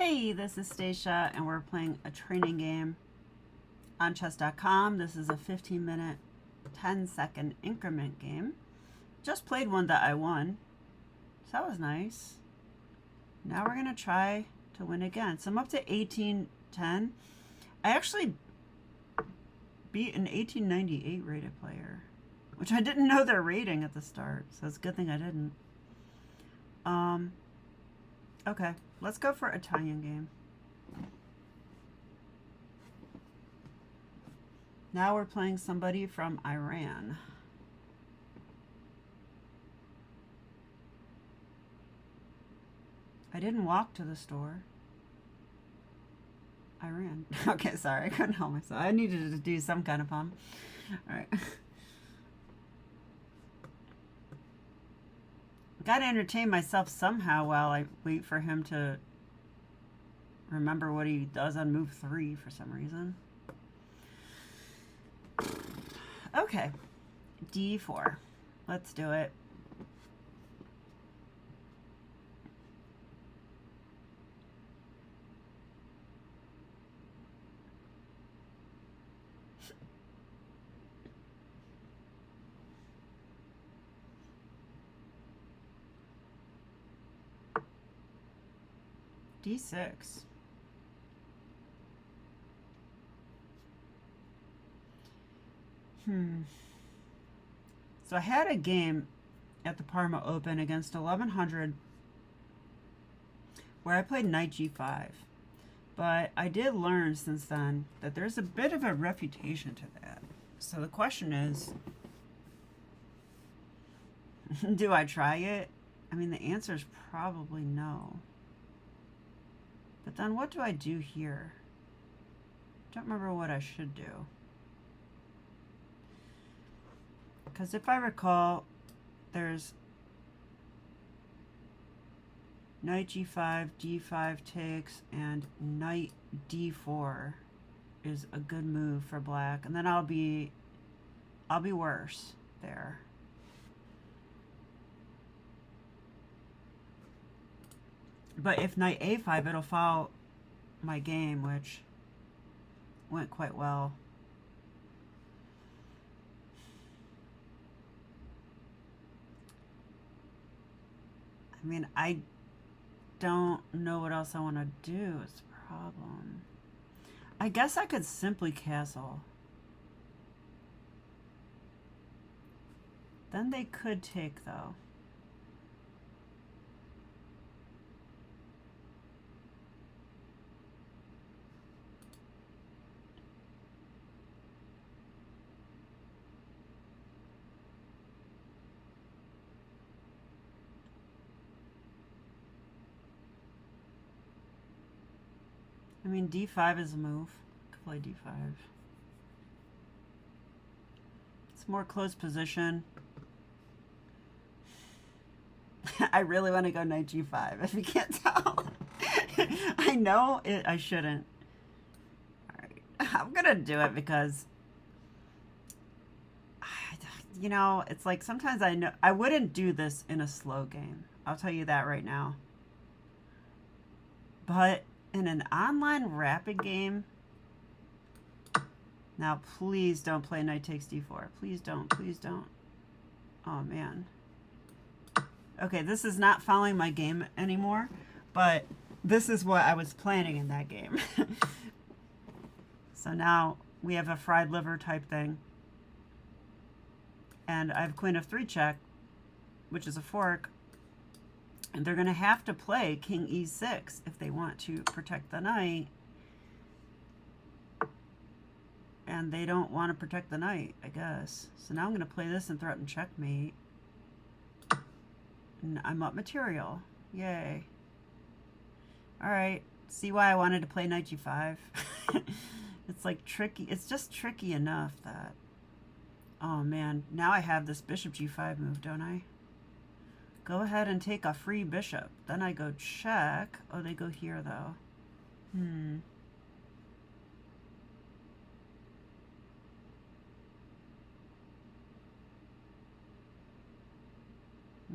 Hey, this is Stacia, and we're playing a training game on chess.com. This is a 15-minute, 10-second increment game. Just played one that I won, so that was nice. Now we're going to try to win again. So I'm up to 18-10. I actually beat an 1898 rated player, which I didn't know their rating at the start, so it's a good thing I didn't. Okay, let's go for Italian game. Now we're playing somebody from Iran. I didn't walk to the store. I ran. Okay, sorry, I couldn't help myself. I needed to do some kind of pun. All right. Gotta entertain myself somehow while I wait for him to remember what he does on move 3 for some reason. Okay, d4. Let's do it. d6. So I had a game at the Parma Open against 1100 where I played knight g5. But I did learn since then that there's a bit of a refutation to that. So the question is, do I try it? I mean, the answer is probably no. But then what do I do here? Don't remember what I should do. Because if I recall, there's knight g5, d5 takes, and knight d4 is a good move for black. And then I'll be worse there. But if knight a5, it'll follow my game, which went quite well. I mean, I don't know what else I want to do is the problem. I guess I could simply castle. Then they could take, though. I mean, d5 is a move. Could play d5. It's more close position. I really want to go knight g5, if you can't tell. I know I shouldn't. All right. I'm going to do it because, you know, it's like sometimes I know I wouldn't do this in a slow game. I'll tell you that right now. But in an online rapid game, now please don't play knight takes d4. Please don't. Please don't. Oh, man. Okay, this is not following my game anymore, but this is what I was planning in that game. So now we have a fried liver type thing. And I have queen of 3 check, which is a fork. And they're going to have to play king e6 if they want to protect the knight. And they don't want to protect the knight, I guess. So now I'm going to play this and threaten checkmate. And I'm up material. Yay. All right. See why I wanted to play knight g5? It's like tricky. It's just tricky enough that... Oh, man. Now I have this bishop g5 move, don't I? Go ahead and take a free bishop. Then I go check. Oh, they go here, though.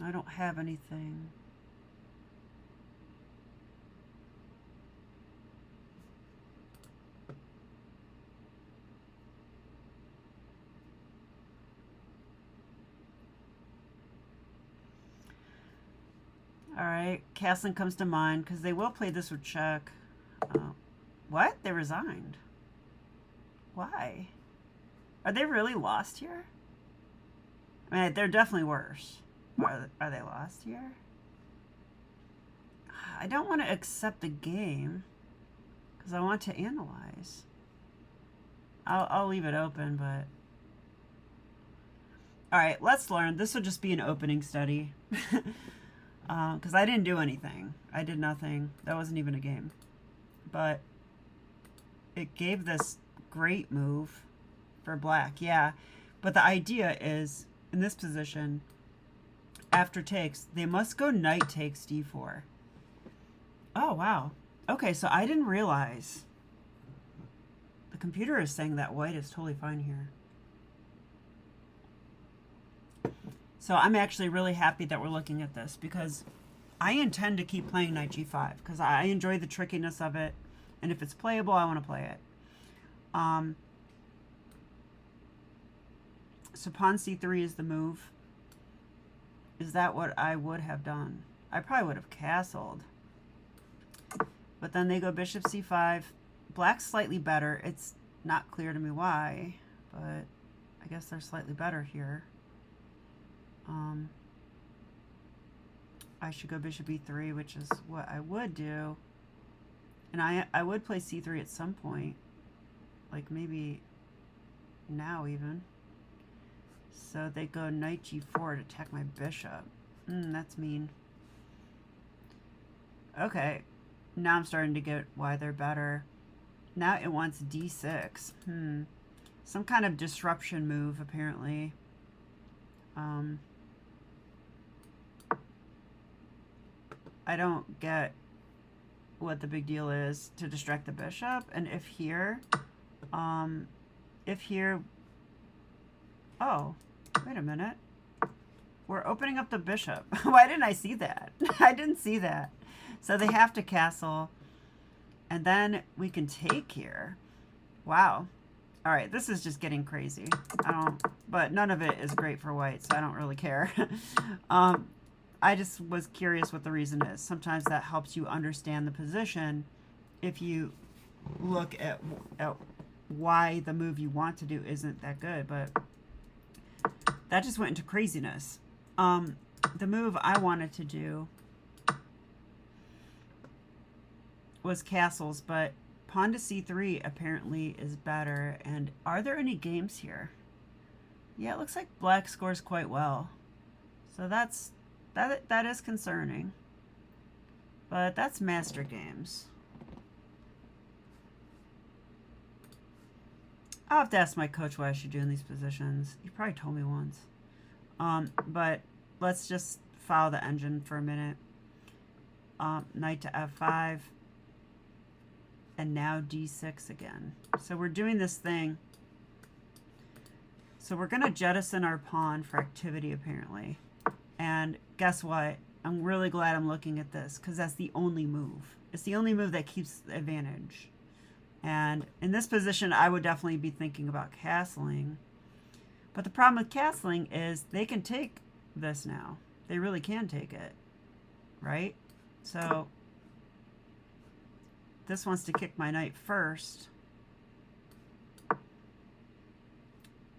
I don't have anything. right? Castling comes to mind because they will play this with check. What? They resigned. Why? Are they really lost here? I mean, they're definitely worse. Are they lost here? I don't want to accept the game because I want to analyze. I'll leave it open, but... Alright, let's learn. This will just be an opening study. Because I didn't do anything. I did nothing. That wasn't even a game. But it gave this great move for black. Yeah, but the idea is, in this position, after takes, they must go knight takes d4. Oh, wow. Okay, so I didn't realize. The computer is saying that white is totally fine here. So I'm actually really happy that we're looking at this because I intend to keep playing knight g5 because I enjoy the trickiness of it. And if it's playable, I want to play it. So pawn c3 is the move. Is that what I would have done? I probably would have castled. But then they go bishop c5. Black's slightly better. It's not clear to me why, but I guess they're slightly better here. I should go bishop e3, which is what I would do. And I would play c3 at some point. Like maybe now even. So they go knight g4 to attack my bishop. That's mean. Okay. Now I'm starting to get why they're better. Now it wants d6. Some kind of disruption move, apparently. I don't get what the big deal is to distract the bishop. And if here, oh, wait a minute. We're opening up the bishop. Why didn't I see that? I didn't see that. So they have to castle. And then we can take here. Wow. All right, this is just getting crazy. But none of it is great for white, so I don't really care. I just was curious what the reason is. Sometimes that helps you understand the position if you look at why the move you want to do isn't that good. But that just went into craziness. The move I wanted to do was castles, but pawn to c3 apparently is better. And are there any games here? Yeah, it looks like black scores quite well. So that is concerning. But that's master games. I'll have to ask my coach what I should do in these positions. He probably told me once. But let's just follow the engine for a minute. Knight to f5. And now d6 again. So we're doing this thing. So we're going to jettison our pawn for activity, apparently. And guess what? I'm really glad I'm looking at this because that's the only move. It's the only move that keeps the advantage. And in this position, I would definitely be thinking about castling. But the problem with castling is they can take this now. They really can take it, right? So this wants to kick my knight first.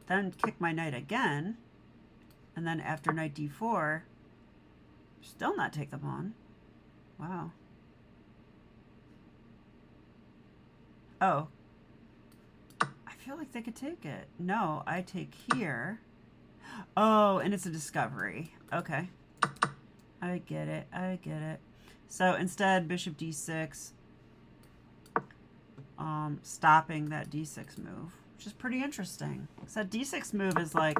Then kick my knight again. And then after knight d4, still not take the pawn. Wow. Oh. I feel like they could take it. No, I take here. Oh, and it's a discovery. Okay. I get it. I get it. So instead, bishop d6, stopping that d6 move, which is pretty interesting. So that d6 move is like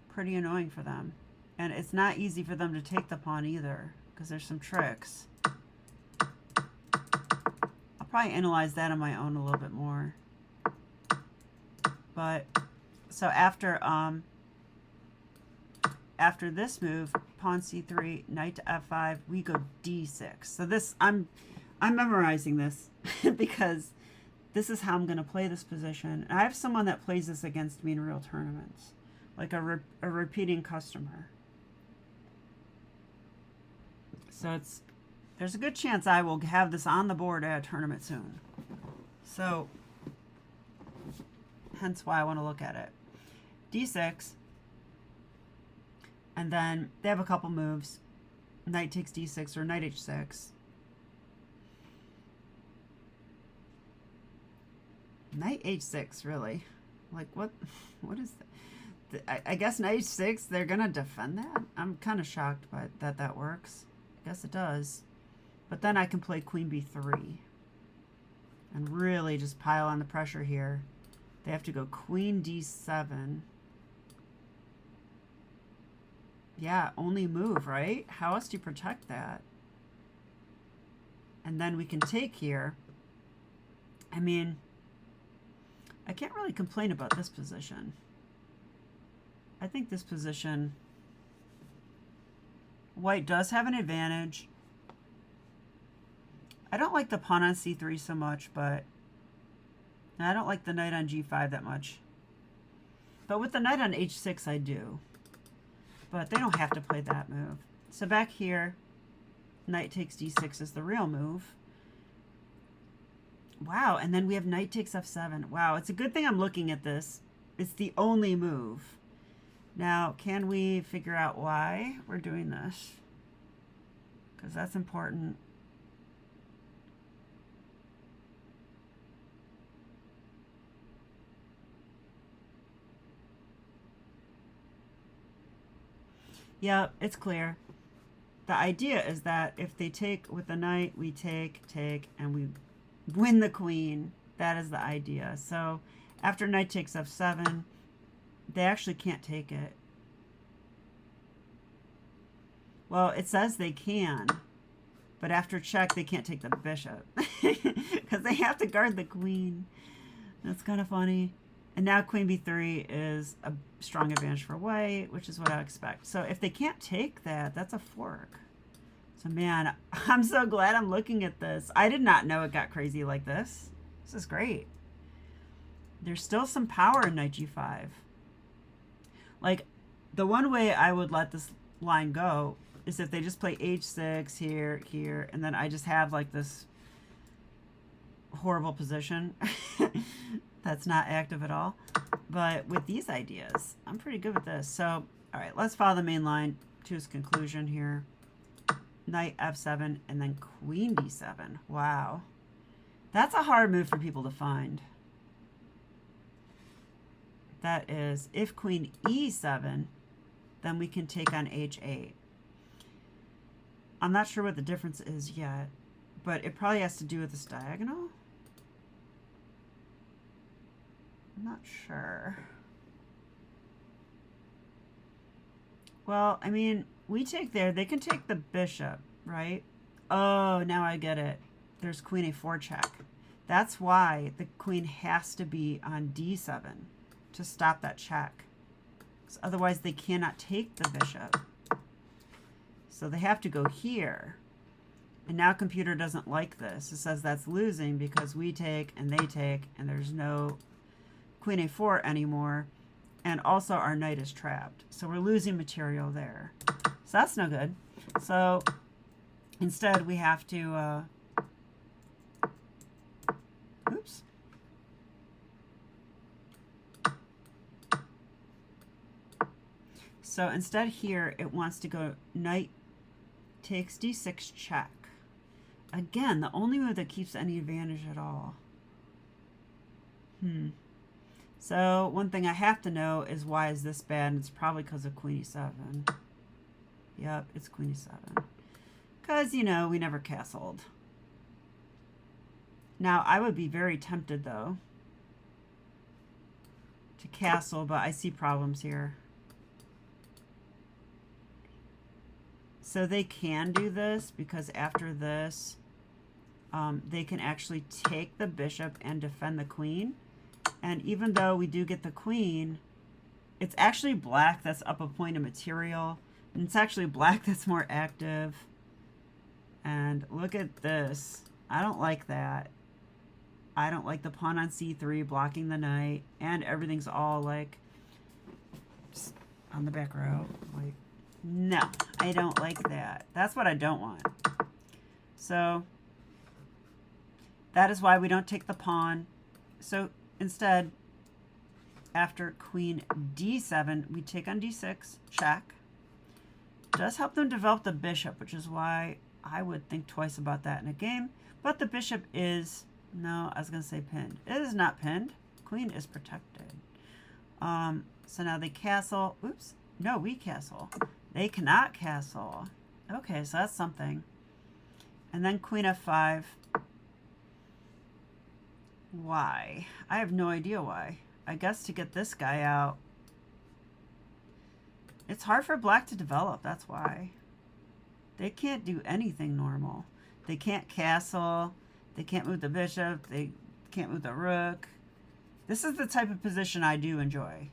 pretty annoying for them. And it's not easy for them to take the pawn either, because there's some tricks. I'll probably analyze that on my own a little bit more. But, so after this move, pawn c3, knight to f5, we go d6. So this, I'm memorizing this because this is how I'm going to play this position. And I have someone that plays this against me in real tournaments, like a repeating customer. So there's a good chance I will have this on the board at a tournament soon. So, hence why I want to look at it. D6. And then they have a couple moves. Knight takes D6 or knight H6. Knight H6, really? Like, what is that? I guess knight H6, they're going to defend that? I'm kind of shocked by that works. I guess it does. But then I can play queen B3. And really just pile on the pressure here. They have to go queen D7. Yeah, only move, right? How else do you protect that? And then we can take here. I mean, I can't really complain about this position. I think this position, white does have an advantage. I don't like the pawn on C3 so much, but I don't like the knight on G5 that much. But with the knight on H6, I do. But they don't have to play that move. So back here, knight takes D6 is the real move. Wow, and then we have knight takes F7. Wow, it's a good thing I'm looking at this. It's the only move. Now, can we figure out why we're doing this? Because that's important. Yeah, it's clear. The idea is that if they take with the knight, we take, and we win the queen. That is the idea. So after knight takes F7, they actually can't take it. Well, it says they can, but after check, they can't take the bishop because they have to guard the queen. That's kind of funny. And now queen b3 is a strong advantage for white, which is what I expect. So if they can't take that, that's a fork. So man, I'm so glad I'm looking at this. I did not know it got crazy like this. This is great. There's still some power in knight g5. Like, the one way I would let this line go is if they just play h6 here, here, and then I just have like this horrible position. That's not active at all. But with these ideas, I'm pretty good with this. So, all right, let's follow the main line to its conclusion here. Knight f7 and then queen d7. Wow. That's a hard move for people to find. That is, if queen e7, then we can take on h8. I'm not sure what the difference is yet, but it probably has to do with this diagonal. I'm not sure. Well, I mean, we take there. They can take the bishop, right? Oh, now I get it. There's queen a4 check. That's why the queen has to be on d7 to stop that check. So otherwise, they cannot take the bishop. So they have to go here. And now computer doesn't like this. It says that's losing because we take and they take, and there's no queen a4 anymore. And also our knight is trapped. So we're losing material there. So that's no good. So instead we have to, oops. So instead here, it wants to go knight takes d6 check. Again, the only move that keeps any advantage at all. So one thing I have to know is why is this bad? And it's probably because of queen e7. Yep, it's queen e7. Because, you know, we never castled. Now, I would be very tempted, though, to castle, but I see problems here. So they can do this because after this, they can actually take the bishop and defend the queen. And even though we do get the queen, it's actually black that's up a point of material. And it's actually black that's more active. And look at this. I don't like that. I don't like the pawn on c3 blocking the knight. And everything's all like on the back row. Like, No, I don't like that. That's what I don't want. So that is why we don't take the pawn. So instead, after queen d7, we take on d6, check. Does help them develop the bishop, which is why I would think twice about that in a game. But the bishop is, no, I was going to say pinned. It is not pinned. Queen is protected. So now they castle. Oops. No, we castle. They cannot castle. Okay, so that's something. And then queen f5. Why? I have no idea why. I guess to get this guy out. It's hard for black to develop, that's why. They can't do anything normal. They can't castle. They can't move the bishop. They can't move the rook. This is the type of position I do enjoy,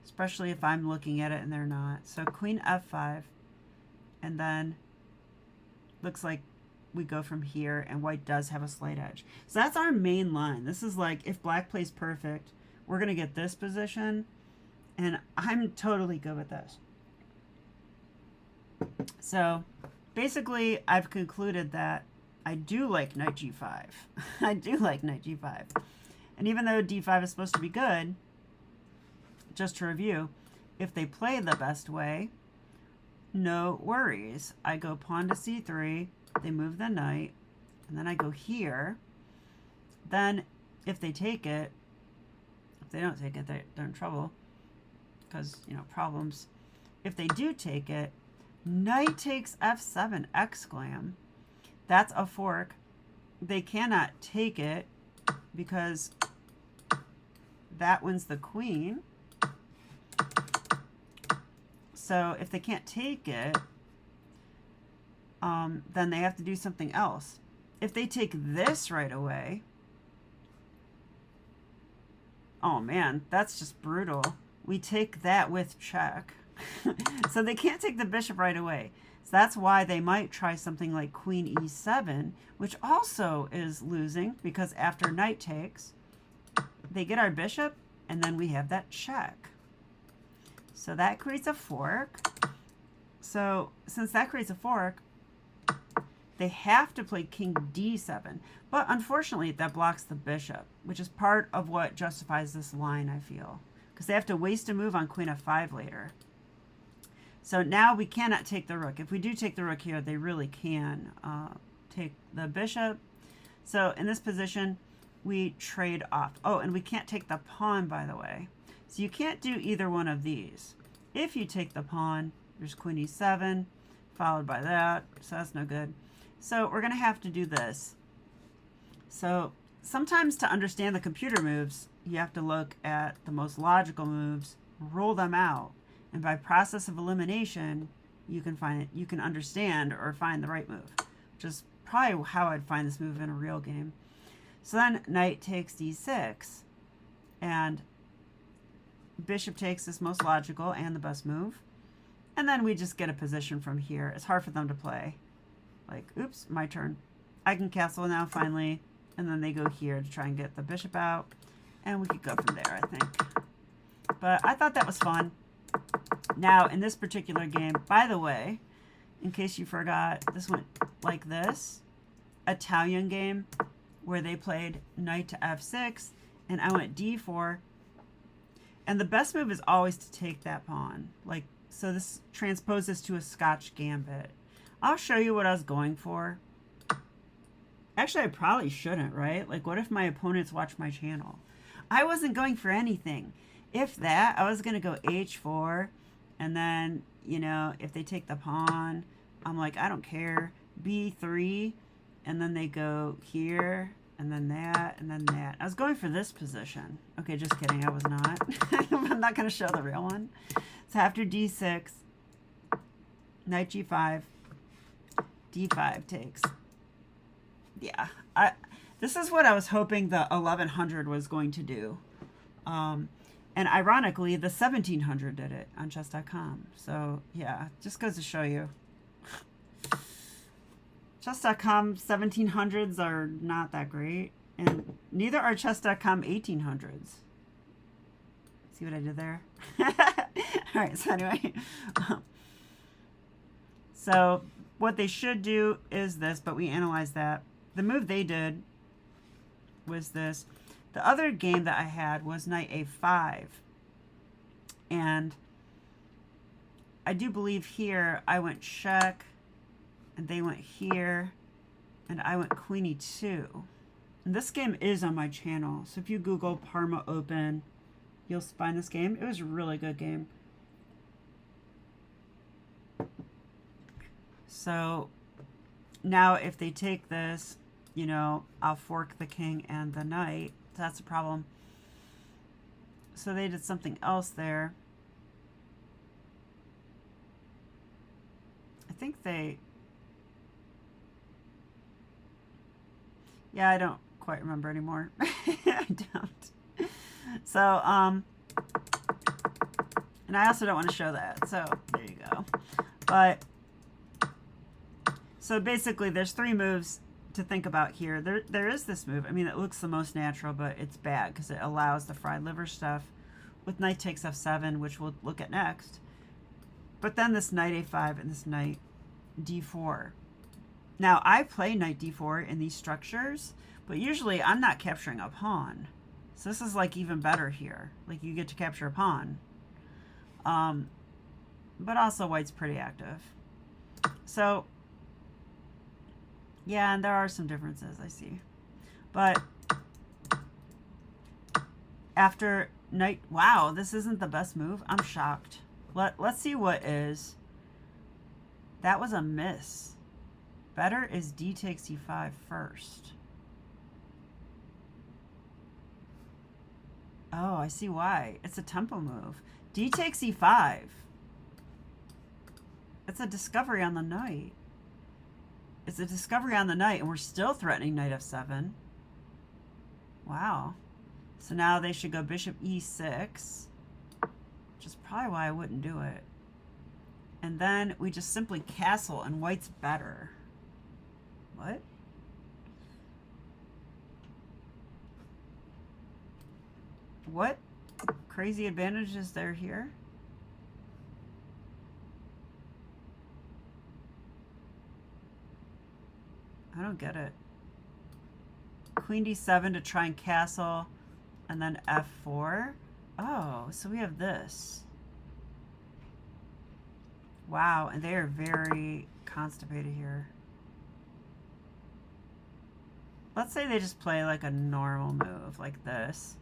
especially if I'm looking at it and they're not. So queen f5, and then looks like we go from here, and white does have a slight edge. So that's our main line. This is like, if black plays perfect, we're going to get this position, and I'm totally good with this. So basically, I've concluded that I do like knight g5. I do like knight g5. And even though d5 is supposed to be good, just to review, if they play the best way, no worries. I go pawn to c3, they move the knight, and then I go here. Then if they take it, if they don't take it, they're in trouble because, you know, problems. If they do take it, knight takes f7, exclam. That's a fork. They cannot take it because that wins the queen. So if they can't take it, then they have to do something else. If they take this right away, oh man, that's just brutal. We take that with check. So they can't take the bishop right away. So that's why they might try something like queen e7, which also is losing because after knight takes, they get our bishop, and then we have that check. So that creates a fork. So since that creates a fork, they have to play king d7. But unfortunately, that blocks the bishop, which is part of what justifies this line, I feel. Because they have to waste a move on queen f5 later. So now we cannot take the rook. If we do take the rook here, they really can take the bishop. So in this position, we trade off. Oh, and we can't take the pawn, by the way. So you can't do either one of these. If you take the pawn, there's queen e7, followed by that. So that's no good. So we're going to have to do this. So sometimes to understand the computer moves, you have to look at the most logical moves, roll them out. And by process of elimination, you can find it, you can understand or find the right move, which is probably how I'd find this move in a real game. So then knight takes d6, and bishop takes is most logical and the best move. And then we just get a position from here. It's hard for them to play. Like, oops, my turn. I can castle now finally, and then they go here to try and get the bishop out, and we could go from there, I think. But I thought that was fun. Now, in this particular game, by the way, in case you forgot, this went like this. Italian game where they played knight to f6, and I went d4. And the best move is always to take that pawn. Like, so this transposes to a Scotch gambit. I'll show you what I was going for. Actually, I probably shouldn't, right? Like, what if my opponents watch my channel? I wasn't going for anything. If that, I was going to go h4, and then, you know, if they take the pawn, I'm like, I don't care. b3, and then they go here, and then that, and then that. I was going for this position. Okay, just kidding, I was not. I'm not going to show the real one. So after d6, knight g5, d5 takes. Yeah, this is what I was hoping the 1100 was going to do. And ironically, the 1700 did it on chess.com. So yeah, just goes to show you. Chess.com 1700s are not that great. And neither are chess.com 1800s. See what I did there? All right, so anyway. So what they should do is this, but we analyzed that. The move they did was this. The other game that I had was knight a5. And I do believe here I went check, and they went here, and I went queen e2. And this game is on my channel, so if you Google Parma Open, you'll find this game. It was a really good game. So now if they take this, you know, I'll fork the king and the knight. That's a problem. So they did something else there. I think they... Yeah, I don't quite remember anymore. I don't. So, and I also don't want to show that. So there you go. But, so basically there's 3 moves to think about here. There is this move. I mean, it looks the most natural, but it's bad because it allows the fried liver stuff with knight takes f7, which we'll look at next. But then this knight a5 and this knight d4. Now, I play knight d4 in these structures, but usually I'm not capturing a pawn. So this is like even better here. Like you get to capture a pawn. But also white's pretty active. So, yeah, and there are some differences, I see. But after knight... Wow, this isn't the best move. I'm shocked. Let's see what is. That was a miss. Better is d takes e5 first. Oh, I see why. It's a tempo move. D takes e5. It's a discovery on the knight. It's a discovery on the knight, and we're still threatening knight f7. Wow. So now they should go bishop e6, which is probably why I wouldn't do it. And then we just simply castle, and white's better. What? What crazy advantage is there here? I don't get it. Queen d7 to try and castle, and then f4. Oh, so we have this. Wow, and they are very constipated here. Let's say they just play like a normal move like this.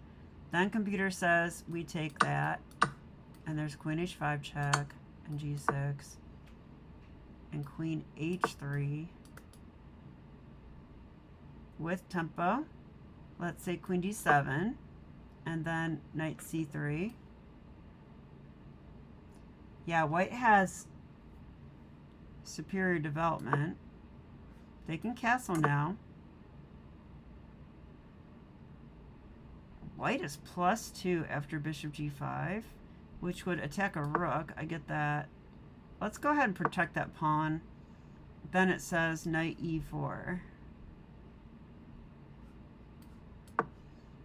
Then computer says we take that, and there's queen h5 check, and g6, and queen h3 with tempo. Let's say queen d7, and then knight c3. Yeah, white has superior development. They can castle now. White is +2 after bishop g5, which would attack a rook. I get that. Let's go ahead and protect that pawn. Then it says knight e4.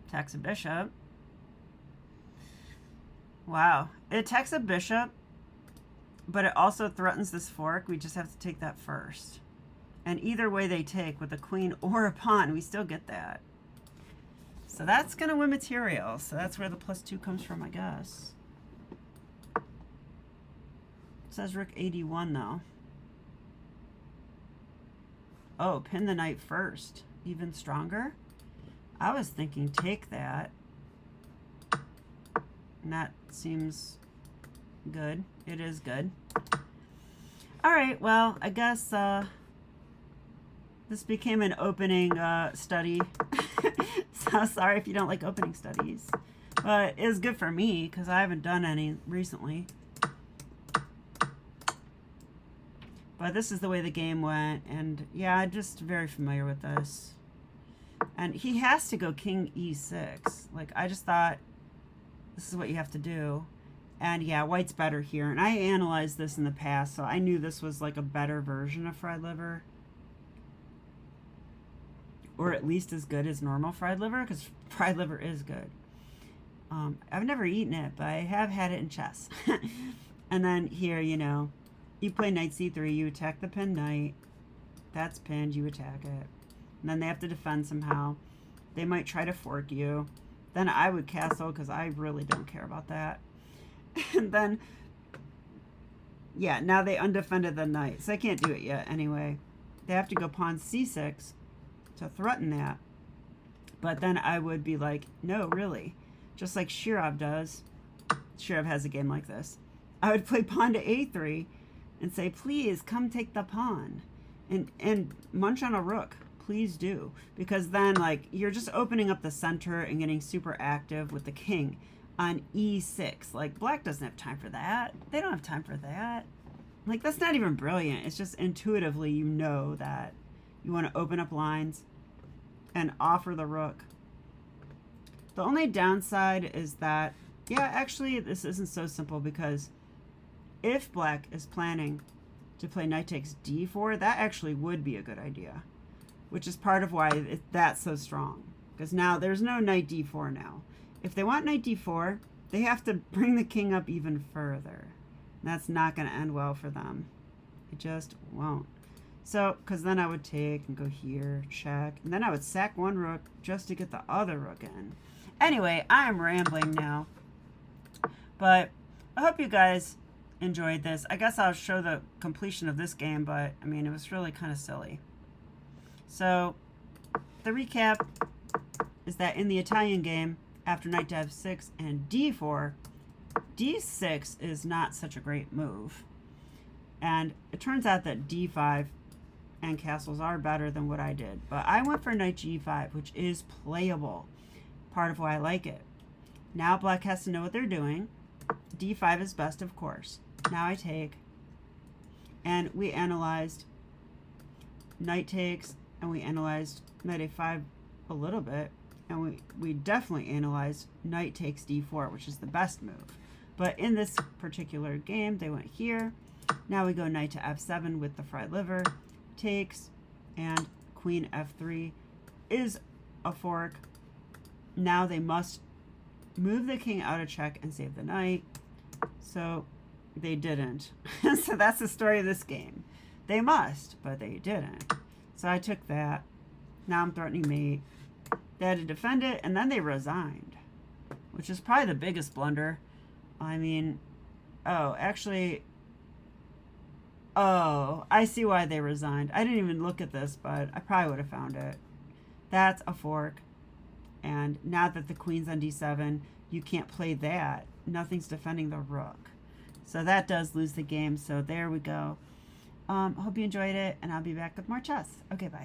Attacks a bishop. Wow. It attacks a bishop, but it also threatens this fork. We just have to take that first. And either way they take, with a queen or a pawn, we still get that. So that's going to win material. So that's where the +2 comes from, I guess. It says rook 81, though. Oh, pin the knight first. Even stronger? I was thinking take that. And that seems good. It is good. All right, well, I guess this became an opening study. So sorry if you don't like opening studies. But it was good for me because I haven't done any recently. But this is the way the game went. And yeah, I'm just very familiar with this. And he has to go king e6. Like, I just thought this is what you have to do. And yeah, white's better here. And I analyzed this in the past, so I knew this was like a better version of fried liver. Or at least as good as normal fried liver, because fried liver is good. I've never eaten it, but I have had it in chess. And then here, you know, You play knight c3, you attack the pinned knight. That's pinned, you attack it. And then they have to defend somehow. They might try to fork you. Then I would castle because I really don't care about that. And then, yeah, now they undefended the knight. So I can't do it yet anyway. They have to go pawn c6 to threaten that. But then I would be like, no, really. Just like Shirov does. Shirov has a game like this. I would play pawn to a3 and say, please come take the pawn. And munch on a rook. Please do. Because then, like, you're just opening up the center and getting super active with the king on e6. Like, black doesn't have time for that. They don't have time for that. Like, that's not even brilliant. It's just intuitively you know that you want to open up lines and offer the rook. The only downside is that, yeah, actually, this isn't so simple because if black is planning to play knight takes d4, that actually would be a good idea, which is part of why that's so strong. Because now there's no knight d4 now. If they want knight d4, they have to bring the king up even further. And that's not going to end well for them. It just won't. So, because then I would take and go here, check, and then I would sack one rook just to get the other rook in. Anyway, I'm rambling now. But I hope you guys enjoyed this. I guess I'll show the completion of this game, but I mean, it was really kind of silly. So, the recap is that in the Italian game, after knight to f6 and d4, d6 is not such a great move. And it turns out that d5 and castles are better than what I did. But I went for knight g5, which is playable. Part of why I like it. Now black has to know what they're doing. d5 is best, of course. Now I take, and we analyzed knight takes, and we analyzed knight a5 a little bit, and we definitely analyzed knight takes d4, which is the best move. But in this particular game, they went here. Now we go knight to f7 with the fried liver, takes, and queen f3 is a fork. Now they must move the king out of check and save the knight. So they didn't. So that's the story of this game. They must, but they didn't. So I took that. Now I'm threatening mate. They had to defend it, and then they resigned, which is probably the biggest blunder. I mean, oh, actually, oh, I see why they resigned. I didn't even look at this, but I probably would have found it. That's a fork. And now that the queen's on d7, you can't play that. Nothing's defending the rook. So that does lose the game. So there we go. Hope you enjoyed it, and I'll be back with more chess. Okay, bye.